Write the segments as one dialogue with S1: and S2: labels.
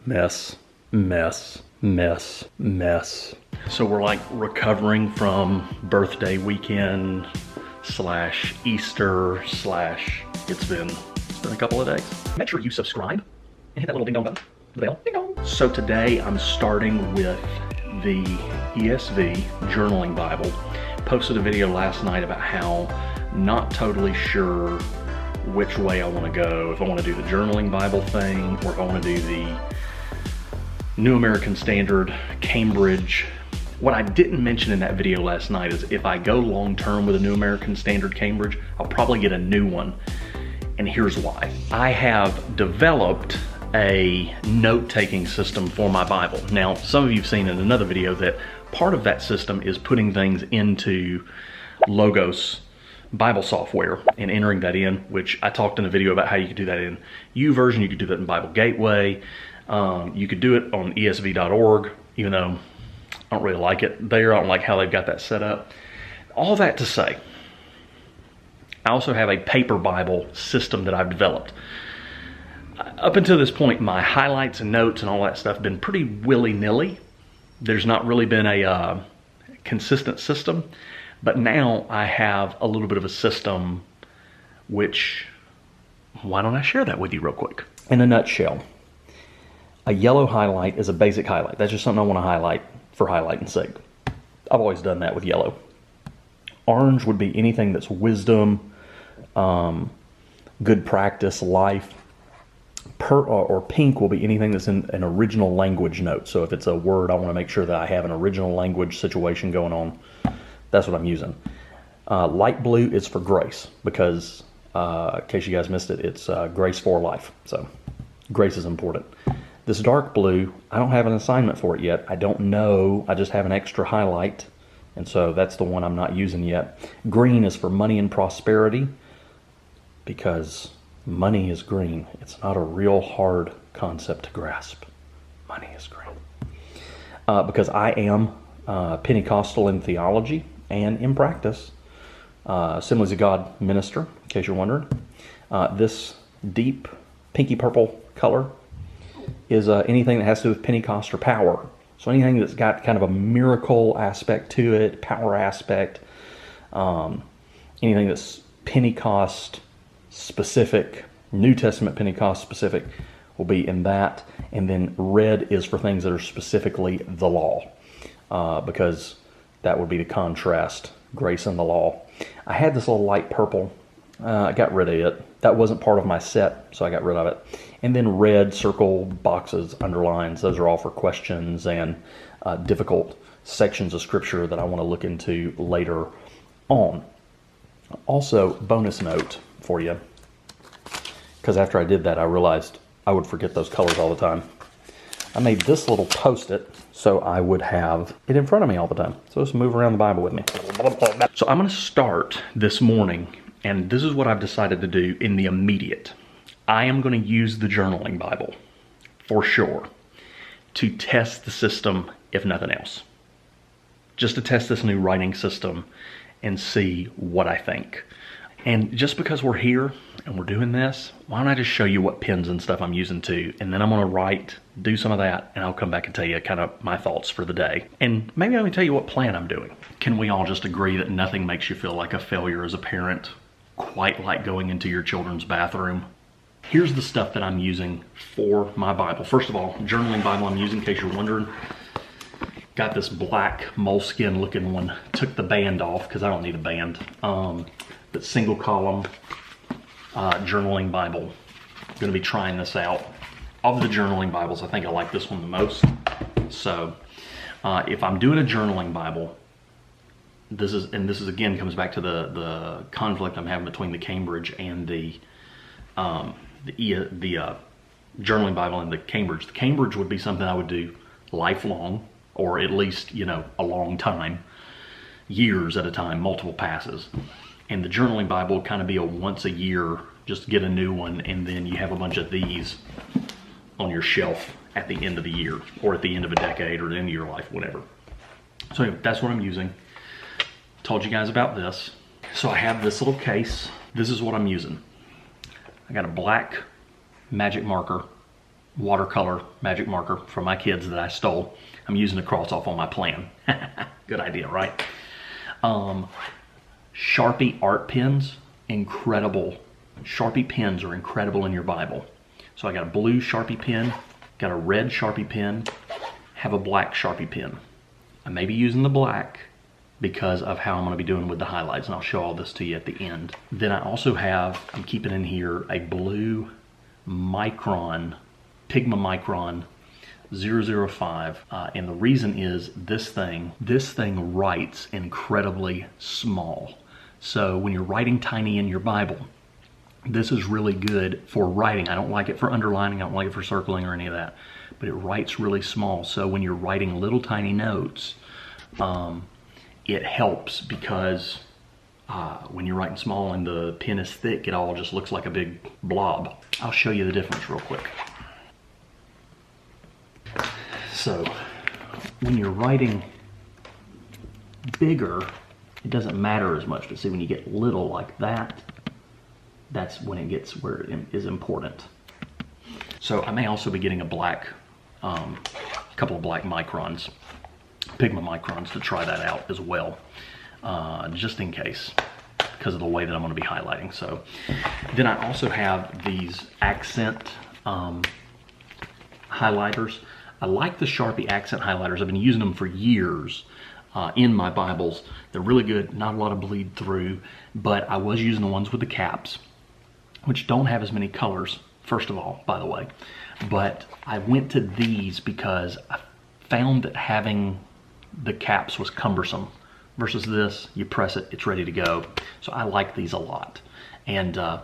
S1: Mess, mess, mess, mess. So we're like recovering from birthday weekend slash Easter slash it's been a couple of days. Make sure you subscribe and hit that little ding dong button, the bell, ding dong. So today I'm starting with the ESV Journaling Bible. Posted a video last night about how not totally sure which way I want to go, if I want to do the Journaling Bible thing or if I want to do the New American Standard, Cambridge. What I didn't mention in that video last night is if I go long-term with a New American Standard Cambridge, I'll probably get a new one. And here's why. I have developed a note-taking system for my Bible. Now, some of you have seen in another video that part of that system is putting things into Logos Bible software and entering that in, which I talked in a video about how you could do that in YouVersion, you could do that in Bible Gateway. You could do it on ESV.org, even though I don't really like it there. I don't like how they've got that set up. All that to say, I also have a paper Bible system that I've developed. Up until this point, my highlights and notes and all that stuff have been pretty willy-nilly. There's not really been a consistent system, but now I have a little bit of a system, which, why don't I share that with you real quick? In a nutshell, a yellow highlight is a basic highlight. That's just something I want to highlight for highlighting's sake. I've always done that with yellow. Orange would be anything that's wisdom, good practice, life. Or pink will be anything that's in an original language note. So if it's a word, I want to make sure that I have an original language situation going on. That's what I'm using. Light blue is for grace because, in case you guys missed it, it's grace for life. So grace is important. This dark blue, I don't have an assignment for it yet. I don't know. I just have an extra highlight. And so that's the one I'm not using yet. Green is for money and prosperity because money is green. It's not a real hard concept to grasp. Money is green. Because I am Pentecostal in theology and in practice. Assemblies of God minister, in case you're wondering. This deep pinky purple color is anything that has to do with Pentecost or power. So anything that's got kind of a miracle aspect to it, power aspect, anything that's Pentecost specific, New Testament Pentecost specific will be in that. And then red is for things that are specifically the law, because that would be the contrast, grace and the law. I had this little light purple. I got rid of it. That wasn't part of my set, so I got rid of it. And then red, circle, boxes, underlines. Those are all for questions and difficult sections of scripture that I want to look into later on. Also, bonus note for you, because after I did that, I realized I would forget those colors all the time. I made this little post-it so I would have it in front of me all the time. So just move around the Bible with me. So I'm going to start this morning, and this is what I've decided to do in the immediate. I am going to use the Journaling Bible, for sure, to test the system, if nothing else. Just to test this new writing system and see what I think. And just because we're here and we're doing this, why don't I just show you what pens and stuff I'm using too, and then I'm going to write, do some of that, and I'll come back and tell you kind of my thoughts for the day. And maybe I'll tell you what plan I'm doing. Can we all just agree that nothing makes you feel like a failure as a parent quite like going into your children's bathroom? Here's the stuff that I'm using for my Bible. First of all, Journaling Bible I'm using, in case you're wondering. Got this black moleskin looking one. Took the band off because I don't need a band. But single column Journaling Bible. I'm going to be trying this out. Of the Journaling Bibles, I think I like this one the most. So if I'm doing a Journaling Bible, this is again comes back to the conflict I'm having between the Cambridge and the Journaling Bible and the Cambridge. The Cambridge would be something I would do lifelong, or at least, you know, a long time, years at a time, multiple passes. And the Journaling Bible would kind of be a once a year, just get a new one, and then you have a bunch of these on your shelf at the end of the year, or at the end of a decade, or the end of your life, whatever. So anyway, that's what I'm using. Told you guys about this. So I have this little case. This is what I'm using. I got a black magic marker watercolor magic marker from my kids that I stole. I'm using to cross off on my plan. Good idea, right? Sharpie Art Pens, incredible. Sharpie pens are incredible in your Bible. So I got a blue Sharpie pen, got a red Sharpie pen, have a black Sharpie pen. I may be using the black because of how I'm going to be doing with the highlights, and I'll show all this to you at the end. Then I also have, I'm keeping in here, a blue Micron, Pigma Micron 005, and the reason is this thing writes incredibly small. So when you're writing tiny in your Bible, this is really good for writing. I don't like it for underlining, I don't like it for circling or any of that, but it writes really small. So when you're writing little tiny notes, it helps because when you're writing small and the pen is thick, it all just looks like a big blob. I'll show you the difference real quick. So when you're writing bigger, it doesn't matter as much. But see, when you get little like that, that's when it gets where it is important. So I may also be getting a black, couple of black microns, Pigma microns, to try that out as well, just in case, because of the way that I'm going to be highlighting. So then I also have these accent highlighters. I like the Sharpie accent highlighters. I've been using them for years in my Bibles. They're really good, not a lot of bleed through, but I was using the ones with the caps, which don't have as many colors, first of all, by the way. But I went to these because I found that having the caps was cumbersome, versus this, you press it, it's ready to go. So I like these a lot. And no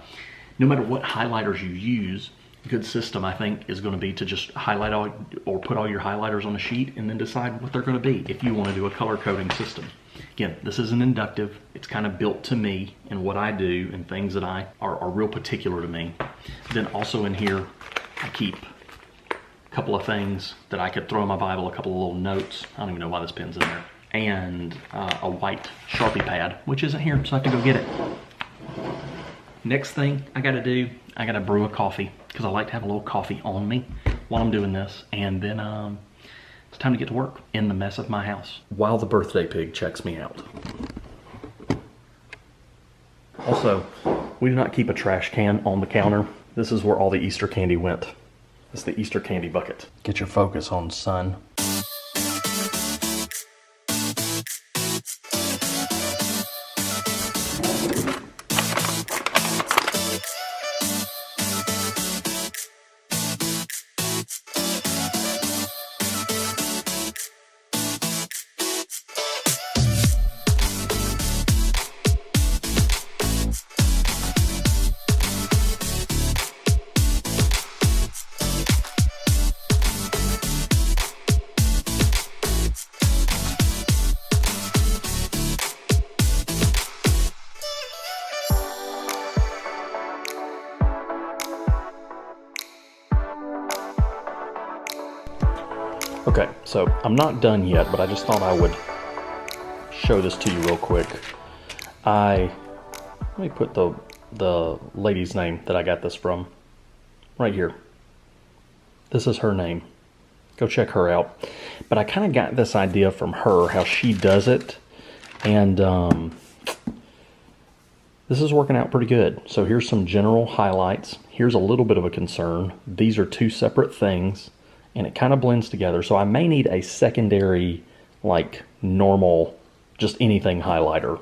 S1: matter what highlighters you use, a good system, I think, is going to be to just highlight all, or put all your highlighters on a sheet and then decide what they're going to be if you want to do a color coding system. Again, this isn't inductive. It's kind of built to me and what I do and things that are real particular to me. Then also in here, I keep a couple of things that I could throw in my Bible, a couple of little notes. I don't even know why this pen's in there. And a white Sharpie pad, which isn't here, so I have to go get it. Next thing I gotta do, I gotta brew a coffee, because I like to have a little coffee on me while I'm doing this. And then it's time to get to work in the mess of my house, while the birthday pig checks me out. Also, we do not keep a trash can on the counter. This is where all the Easter candy went. It's the Easter candy bucket. Get your focus on, son. Okay, so I'm not done yet, but I just thought I would show this to you real quick. Let me put the lady's name that I got this from right here. This is her name. Go check her out. But I kind of got this idea from her, how she does it, and this is working out pretty good. So here's some general highlights. Here's a little bit of a concern. These are two separate things, and it kind of blends together. So I may need a secondary, like normal, just anything highlighter.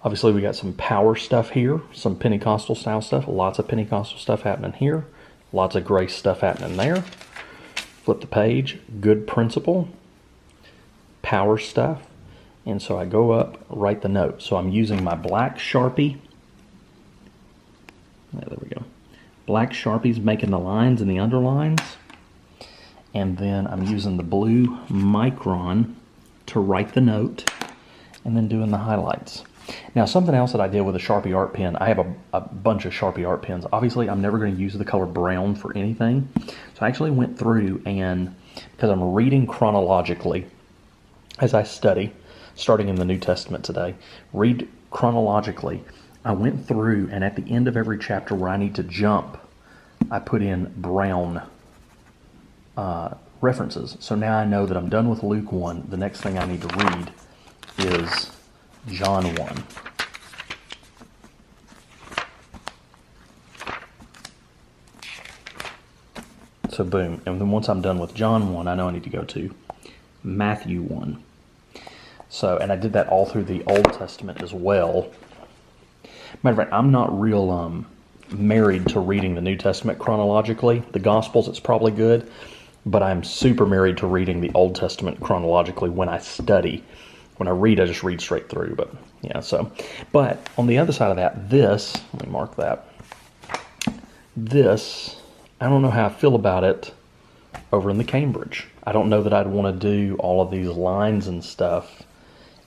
S1: Obviously we got some power stuff here, some Pentecostal style stuff, lots of Pentecostal stuff happening here, lots of grace stuff happening there. Flip the page, good principle, power stuff. And so I go up, write the note. So I'm using my black Sharpie. Yeah, there we go. Black Sharpie's making the lines and the underlines. And then I'm using the blue Micron to write the note and then doing the highlights. Now, something else that I did with a Sharpie Art Pen, I have a bunch of Sharpie Art Pens. Obviously, I'm never going to use the color brown for anything. So I actually went through and, because I'm reading chronologically as I study, starting in the New Testament today, read chronologically, I went through and at the end of every chapter where I need to jump I put in brown references. So now I know that I'm done with Luke 1. The next thing I need to read is John 1. So boom, and then once I'm done with John 1, I know I need to go to Matthew 1. So, and I did that all through the Old Testament as well. Matter of fact, I'm not real married to reading the New Testament chronologically. The Gospels, it's probably good, but I'm super married to reading the Old Testament chronologically when I study. When I read, I just read straight through, but yeah, so. But on the other side of that, this, let me mark that, this, I don't know how I feel about it over in the Cambridge. I don't know that I'd want to do all of these lines and stuff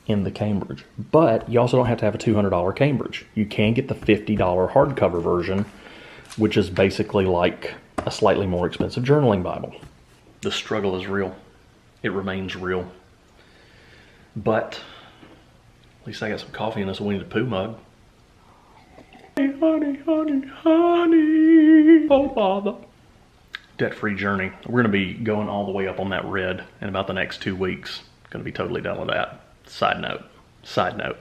S1: in the Cambridge. But you also don't have to have a $200 Cambridge. You can get the $50 hardcover version, which is basically like a slightly more expensive journaling Bible. The struggle is real. It remains real. But at least I got some coffee in this Winnie the Pooh mug. Honey, honey, honey, honey, oh Father. Debt-free journey. We're going to be going all the way up on that red in about the next 2 weeks. Going to be totally done with that. Side note.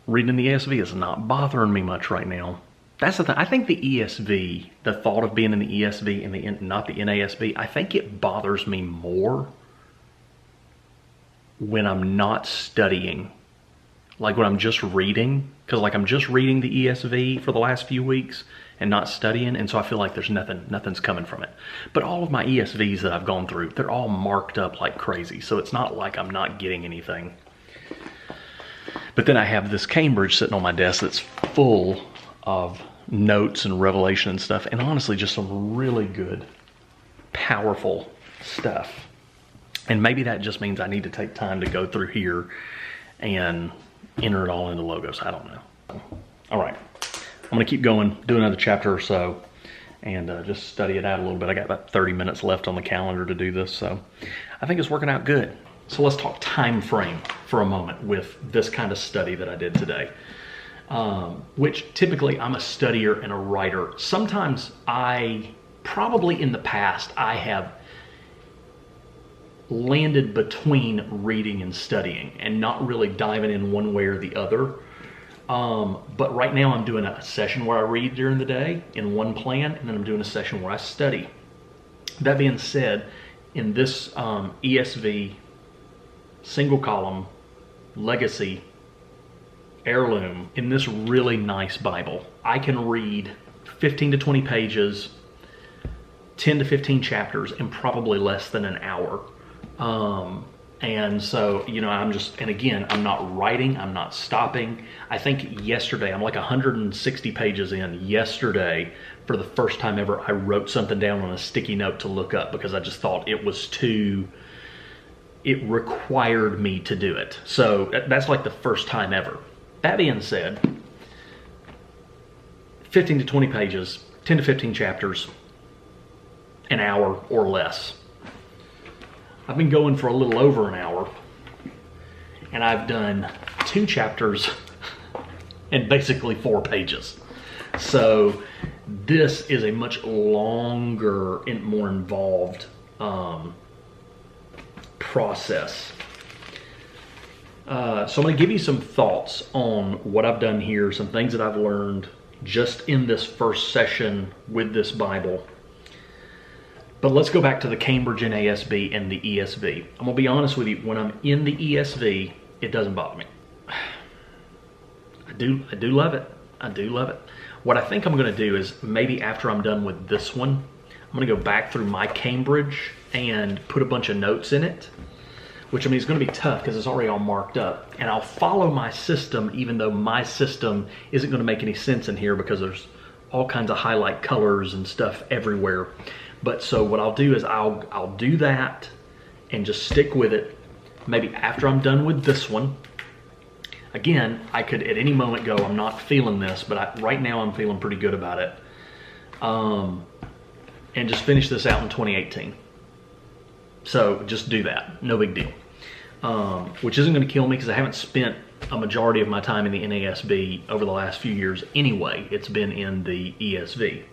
S1: Reading the ESV is not bothering me much right now. That's the thing. I think the ESV, the thought of being in the ESV and not the NASB, I think it bothers me more when I'm not studying. Like when I'm just reading, because like I'm just reading the ESV for the last few weeks and not studying, and so I feel like there's nothing's coming from it. But all of my ESVs that I've gone through, they're all marked up like crazy, so it's not like I'm not getting anything. But then I have this Cambridge sitting on my desk that's full of notes and revelation and stuff, and honestly just some really good, powerful stuff. And maybe that just means I need to take time to go through here and enter it all into Logos. I don't know. All right, I'm going to keep going, do another chapter or so, and just study it out a little bit. I got about 30 minutes left on the calendar to do this, so I think it's working out good. So let's talk time frame for a moment with this kind of study that I did today. Which typically I'm a studier and a writer. Sometimes probably in the past, I have landed between reading and studying and not really diving in one way or the other. But right now I'm doing a session where I read during the day in one plan, and then I'm doing a session where I study. That being said, in this ESV single column legacy heirloom, in this really nice Bible, I can read 15 to 20 pages, 10 to 15 chapters in probably less than an hour. And so, you know, and again, I'm not writing, I'm not stopping. I think yesterday, I'm like 160 pages in. Yesterday, for the first time ever, I wrote something down on a sticky note to look up because I just thought it required me to do it. So that's like the first time ever. That being said, 15 to 20 pages, 10 to 15 chapters, an hour or less. I've been going for a little over an hour, and I've done 2 chapters and basically 4 pages. So this is a much longer and more involved process. So I'm going to give you some thoughts on what I've done here, some things that I've learned just in this first session with this Bible. But let's go back to the Cambridge NASB and the ESV. I'm going to be honest with you, when I'm in the ESV, it doesn't bother me. I do love it. I do love it. What I think I'm going to do is maybe after I'm done with this one, I'm going to go back through my Cambridge and put a bunch of notes in it, which I mean is going to be tough because it's already all marked up. And I'll follow my system, even though my system isn't going to make any sense in here because there's all kinds of highlight colors and stuff everywhere. But so what I'll do is I'll do that and just stick with it. Maybe after I'm done with this one, again, I could at any moment go, I'm not feeling this, but right now I'm feeling pretty good about it. And just finish this out in 2018. So just do that, no big deal. Which isn't going to kill me because I haven't spent a majority of my time in the NASB over the last few years anyway. It's been in the ESV.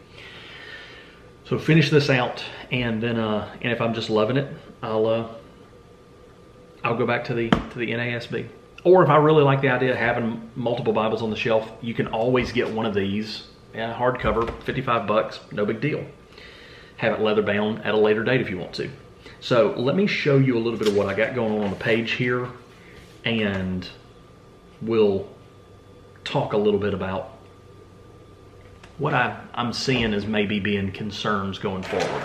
S1: So finish this out, and then and if I'm just loving it, I'll go back to the NASB. Or if I really like the idea of having multiple Bibles on the shelf, you can always get one of these, hardcover, $55, no big deal. Have it leather bound at a later date if you want to. So let me show you a little bit of what I got going on the page here, and we'll talk a little bit about what I'm seeing as maybe being concerns going forward.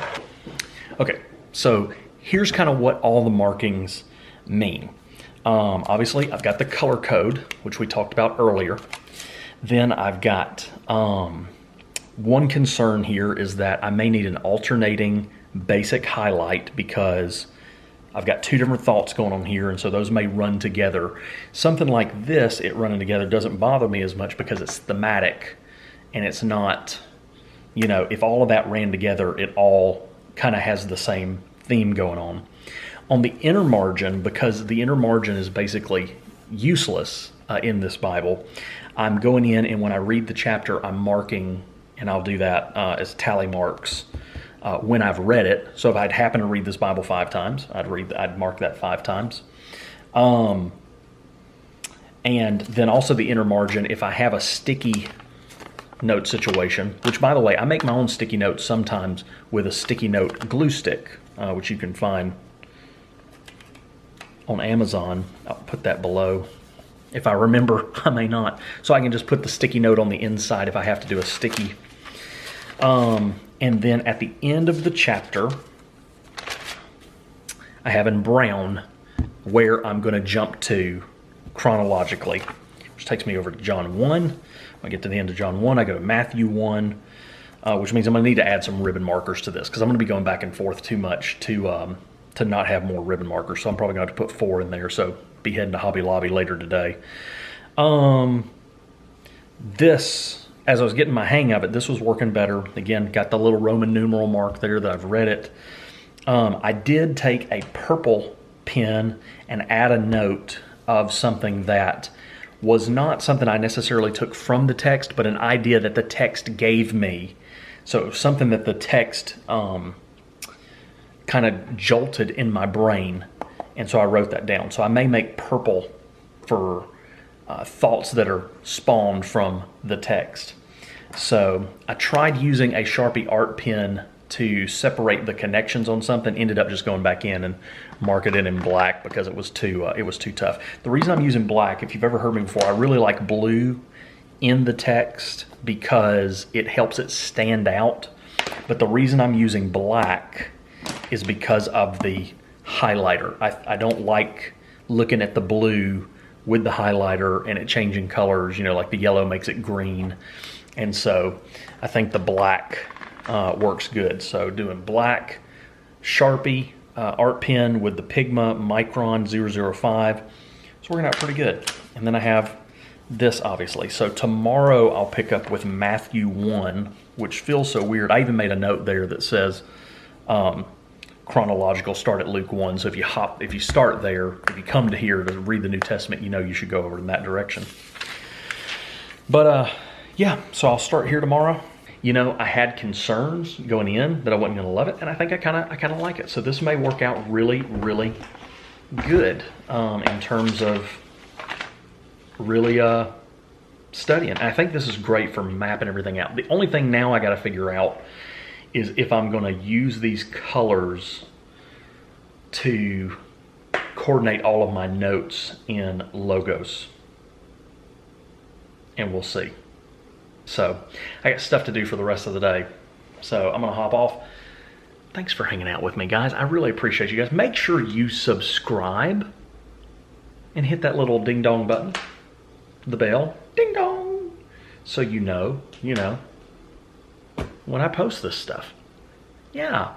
S1: Okay, so here's kind of what all the markings mean. Obviously, I've got the color code, which we talked about earlier. Then I've got one concern here is that I may need an alternating basic highlight because I've got two different thoughts going on here, and so those may run together. Something like this, it running together, doesn't bother me as much because it's thematic, and it's not, if all of that ran together, it all kind of has the same theme going on. On the inner margin, because the inner margin is basically useless in this Bible, I'm going in, and when I read the chapter, I'm marking, and I'll do that as tally marks when I've read it. So if I'd happen to read this Bible 5 times, I'd mark that 5 times. And then also the inner margin, if I have a sticky note situation, which by the way, I make my own sticky notes sometimes with a sticky note glue stick, which you can find on Amazon. I'll put that below. If I remember, I may not. So I can just put the sticky note on the inside if I have to do a sticky. And then at the end of the chapter, I have in brown where I'm going to jump to chronologically, which takes me over to John 1. When I get to the end of John 1, I go to Matthew 1, which means I'm going to need to add some ribbon markers to this because I'm going to be going back and forth too much to not have more ribbon markers. So I'm probably going to have to put 4 in there. So be heading to Hobby Lobby later today. This, as I was getting my hang of it, this was working better. Again, got the little Roman numeral mark there that I've read it. I did take a purple pen and add a note of something that was not something I necessarily took from the text, but an idea that the text gave me. So it was something that the text kind of jolted in my brain, and so I wrote that down. So I may make purple for thoughts that are spawned from the text. So I tried using a Sharpie Art Pen to separate the connections on something, ended up just going back in and marking it in black because it was too tough. The reason I'm using black, if you've ever heard me before, I really like blue in the text because it helps it stand out. But the reason I'm using black is because of the highlighter. I don't like looking at the blue with the highlighter and it changing colors, like the yellow makes it green. And so I think the black works good. So doing black Sharpie Art Pen with the Pigma Micron 005. It's working out pretty good. And then I have this, obviously. So tomorrow I'll pick up with Matthew 1, which feels so weird. I even made a note there that says chronological, start at Luke 1. So if you start there, if you come to here to read the New Testament, you should go over in that direction. But yeah, so I'll start here tomorrow. I had concerns going in that I wasn't going to love it, and I think I kind of like it. So this may work out really, really good in terms of really studying. And I think this is great for mapping everything out. The only thing now I got to figure out is if I'm going to use these colors to coordinate all of my notes in logos. And we'll see. So I got stuff to do for the rest of the day. So I'm going to hop off. Thanks for hanging out with me, guys. I really appreciate you guys. Make sure you subscribe and hit that little ding dong button, the bell, ding dong, so you know when I post this stuff. Yeah.